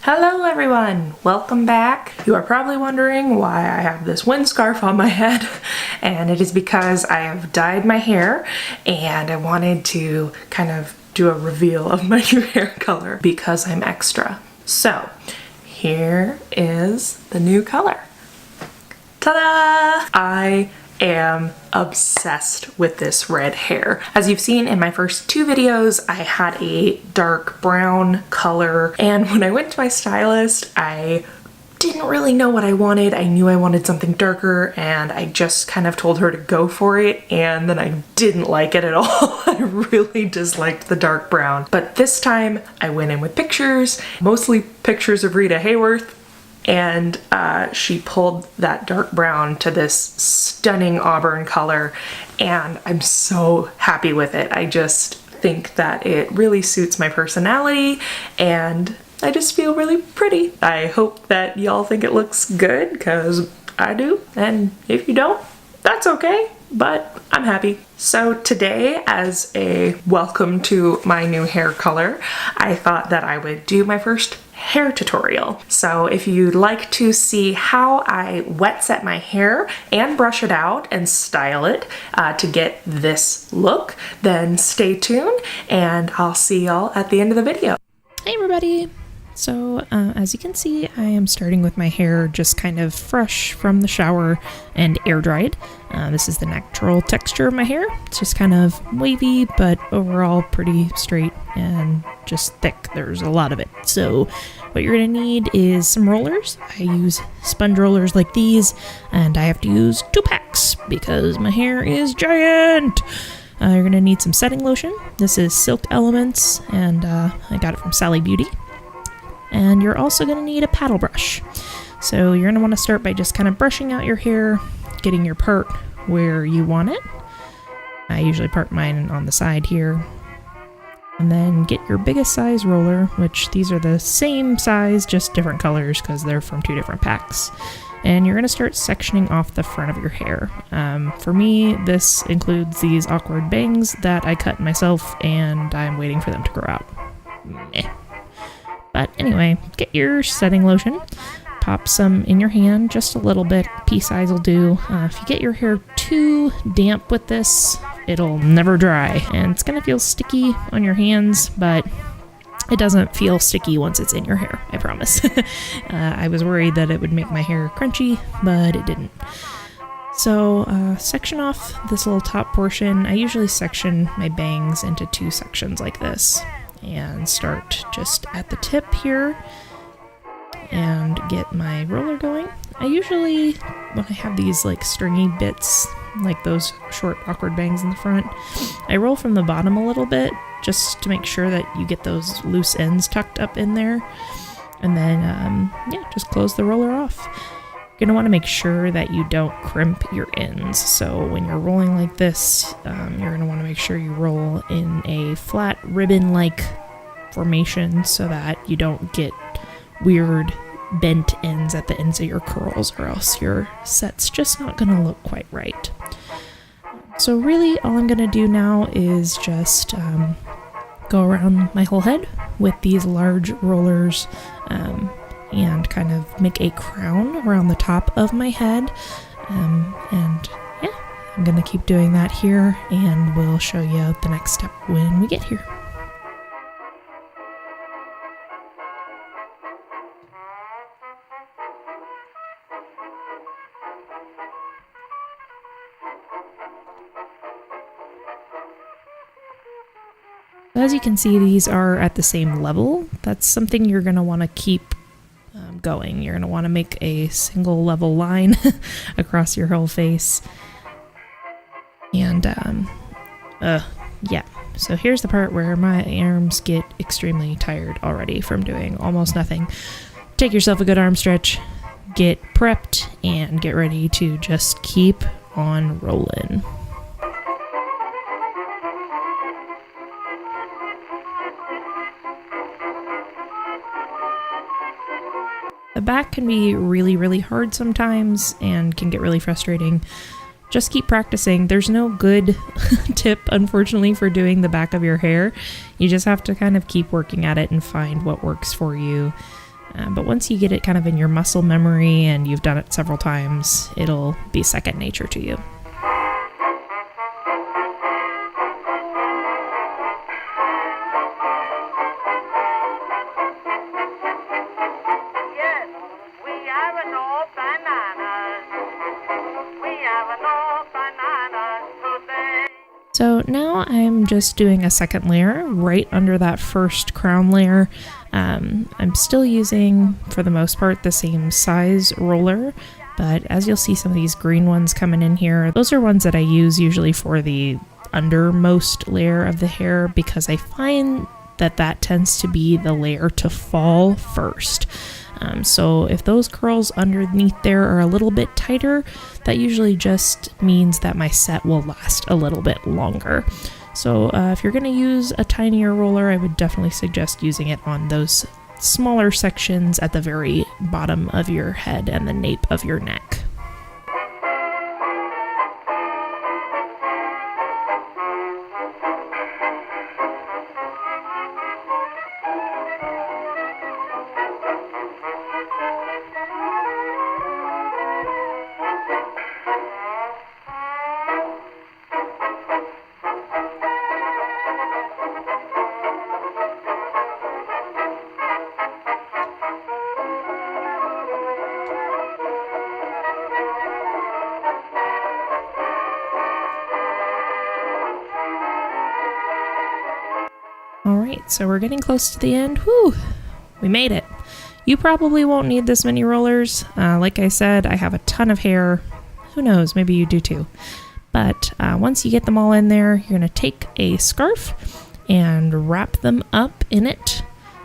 Hello everyone, welcome back. You are probably wondering why I have this wind scarf on my head, and it is because I have dyed my hair and I wanted to kind of do a reveal of my new hair color because I'm extra. So here is the new color. Ta-da! I am obsessed with this red hair. As you've seen in my first two videos, I had a dark brown color, and when I went to my stylist, I didn't really know what I wanted. I knew I wanted something darker, and I just kind of told her to go for it, and then I didn't like it at all. I really disliked the dark brown. But this time I went in with pictures, mostly pictures of Rita Hayworth, and she pulled that dark brown to this stunning auburn color, and I'm so happy with it. I just think that it really suits my personality, and I just feel really pretty. I hope that y'all think it looks good, because I do, and if you don't, that's okay, but I'm happy. So today, as a welcome to my new hair color, I thought that I would do my first hair tutorial. So if you'd like to see how I wet set my hair and brush it out and style it to get this look, then stay tuned and I'll see y'all at the end of the video. Hey everybody! So as you can see, I am starting with my hair just kind of fresh from the shower and air dried. This is the natural texture of my hair. It's just kind of wavy, but overall pretty straight and just thick. There's a lot of it. So what you're going to need is some rollers. I use sponge rollers like these, and I have to use 2 packs because my hair is giant. You're going to need some setting lotion. This is Silk Elements, and I got it from Sally Beauty. And you're also going to need a paddle brush. So you're going to want to start by just kind of brushing out your hair, getting your part where you want it. I usually part mine on the side here. And then get your biggest size roller, which these are the same size, just different colors because they're from 2 different packs. And you're going to start sectioning off the front of your hair. For me, this includes these awkward bangs that I cut myself, and I'm waiting for them to grow out. Meh. But anyway, get your setting lotion, pop some in your hand, just a little bit, pea size will do. If you get your hair too damp with this, it'll never dry, and it's gonna feel sticky on your hands, but it doesn't feel sticky once it's in your hair, I promise. I was worried that it would make my hair crunchy, but it didn't. So section off this little top portion. I usually section my bangs into 2 sections like this, and start just at the tip here and get my roller going. I usually, when I have these like stringy bits, like those short awkward bangs in the front, I roll from the bottom a little bit just to make sure that you get those loose ends tucked up in there, and then yeah, just close the roller off. You're going to want to make sure that you don't crimp your ends. So when you're rolling like this, you're going to want to make sure you roll in a flat ribbon-like formation so that you don't get weird bent ends at the ends of your curls, or else your set's just not going to look quite right. So really all I'm going to do now is just go around my whole head with these large rollers, and kind of make a crown around the top of my head. And yeah, I'm gonna keep doing that here, and we'll show you the next step when we get here. As you can see, these are at the same level. That's something you're gonna want to keep going. You're going to want to make a single level line across your whole face. And yeah, so here's the part where my arms get extremely tired already from doing almost nothing. Take yourself a good arm stretch, get prepped, and get ready to just keep on rolling. The back can be really, really hard sometimes and can get really frustrating. Just keep practicing. There's no good tip, unfortunately, for doing the back of your hair. You just have to kind of keep working at it and find what works for you. But once you get it kind of in your muscle memory and you've done it several times, it'll be second nature to you. So now I'm just doing a second layer right under that first crown layer. I'm still using, for the most part, the same size roller, but as you'll see some of these green ones coming in here, those are ones that I use usually for the undermost layer of the hair because I find that that tends to be the layer to fall first. So if those curls underneath there are a little bit tighter, that usually just means that my set will last a little bit longer. So if you're going to use a tinier roller, I would definitely suggest using it on those smaller sections at the very bottom of your head and the nape of your neck. Alright, so we're getting close to the end. Whew, we made it. You probably won't need this many rollers. Like I said, I have a ton of hair. Who knows, maybe you do too. But once you get them all in there, you're going to take a scarf and wrap them up in it.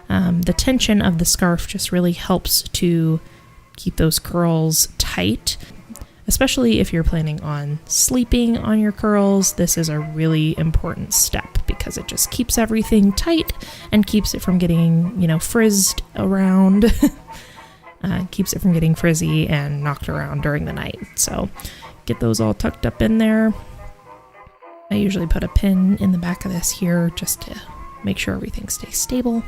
The tension of the scarf just really helps to keep those curls tight. Especially if you're planning on sleeping on your curls, this is a really important step because it just keeps everything tight and keeps it from getting, frizzed around. Keeps it from getting frizzy and knocked around during the night. So get those all tucked up in there. I usually put a pin in the back of this here just to make sure everything stays stable.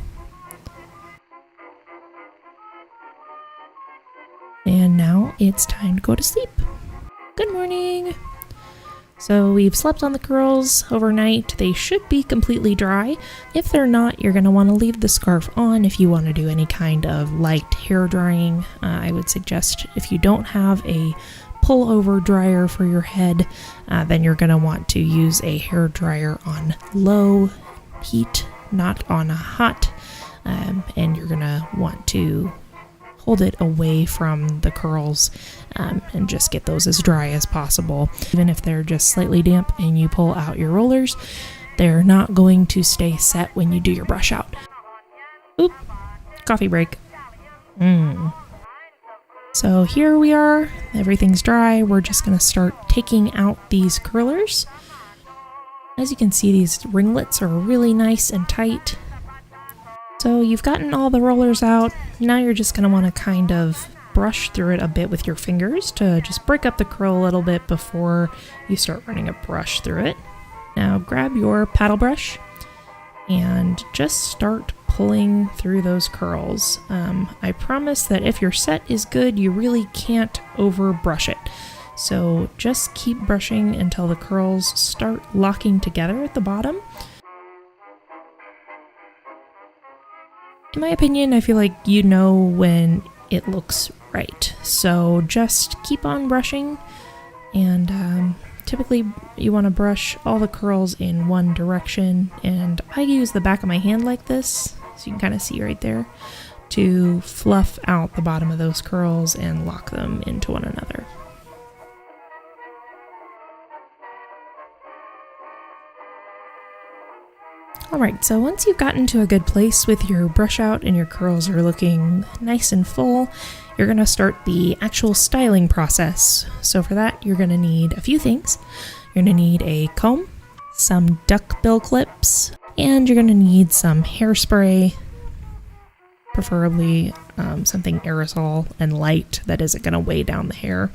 And now it's time to go to sleep. Good morning! So we've slept on the curls overnight. They should be completely dry. If they're not, you're going to want to leave the scarf on if you want to do any kind of light hair drying. I would suggest if you don't have a pull-over dryer for your head, then you're going to want to use a hair dryer on low heat, not on a hot, and you're going to want to hold it away from the curls and just get those as dry as possible. Even if they're just slightly damp and you pull out your rollers, they're not going to stay set when you do your brush out. Oop, coffee break. So here we are, everything's dry. We're just gonna start taking out these curlers. As you can see, these ringlets are really nice and tight. So you've gotten all the rollers out. Now you're just going to want to kind of brush through it a bit with your fingers to just break up the curl a little bit before you start running a brush through it. Now grab your paddle brush and just start pulling through those curls. I promise that if your set is good, you really can't over brush it. So just keep brushing until the curls start locking together at the bottom. In my opinion, I feel like you know when it looks right. So just keep on brushing, and typically you want to brush all the curls in one direction, and I use the back of my hand like this, so you can kind of see right there, to fluff out the bottom of those curls and lock them into one another. Alright, so once you've gotten to a good place with your brush out and your curls are looking nice and full, you're going to start the actual styling process. So for that, you're going to need a few things. You're going to need a comb, some duckbill clips, and you're going to need some hairspray, preferably something aerosol and light that isn't going to weigh down the hair.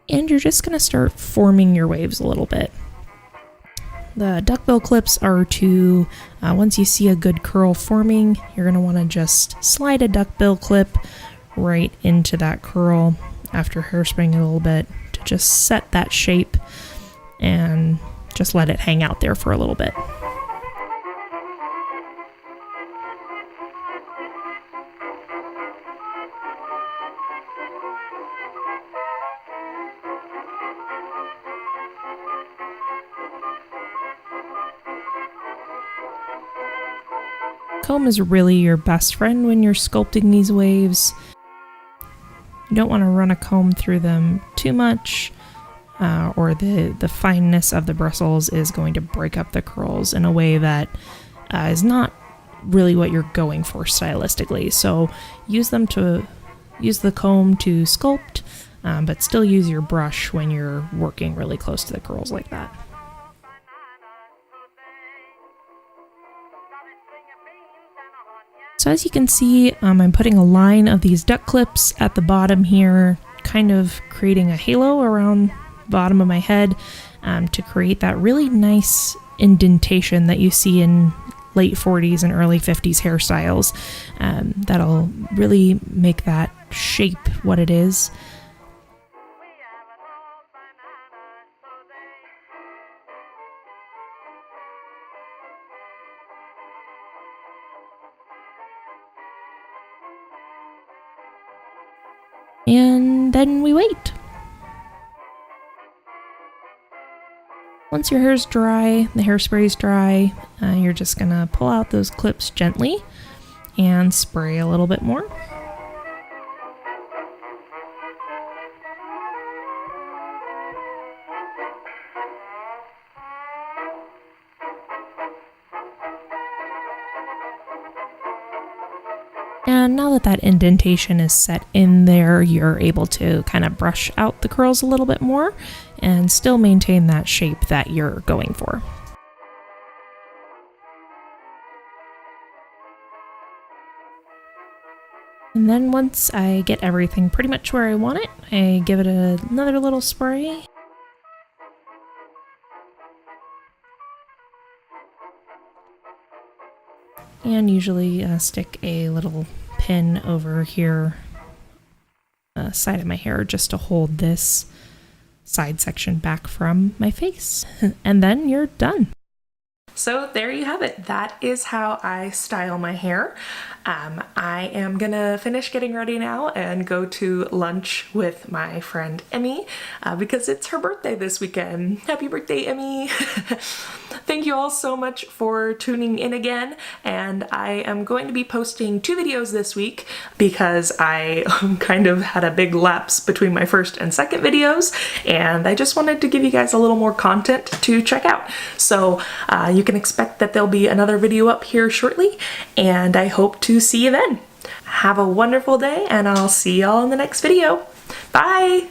And you're just going to start forming your waves a little bit. The duckbill clips are to, once you see a good curl forming, you're going to want to just slide a duckbill clip right into that curl after hairspraying it a little bit to just set that shape and just let it hang out there for a little bit. Comb is really your best friend when you're sculpting these waves. You don't want to run a comb through them too much, or the fineness of the bristles is going to break up the curls in a way that is not really what you're going for stylistically. So use the comb to sculpt, but still use your brush when you're working really close to the curls like that. So as you can see, I'm putting a line of these duck clips at the bottom here, kind of creating a halo around the bottom of my head to create that really nice indentation that you see in late 40s and early 50s hairstyles. That'll really make that shape what it is. And then we wait. Once your hair's dry, the hairspray's dry, you're just gonna pull out those clips gently and spray a little bit more. And now that that indentation is set in there, you're able to kind of brush out the curls a little bit more and still maintain that shape that you're going for. And then once I get everything pretty much where I want it, I give it another little spray. And usually stick a little pin over here, side of my hair, just to hold this side section back from my face. And then you're done. So there you have it. That is how I style my hair. I am gonna finish getting ready now and go to lunch with my friend Emmy because it's her birthday this weekend. Happy birthday, Emmy! Thank you all so much for tuning in again, and I am going to be posting 2 videos this week because I kind of had a big lapse between my first and second videos, and I just wanted to give you guys a little more content to check out. So you can expect that there'll be another video up here shortly, and I hope to see you then. Have a wonderful day, and I'll see y'all in the next video. Bye!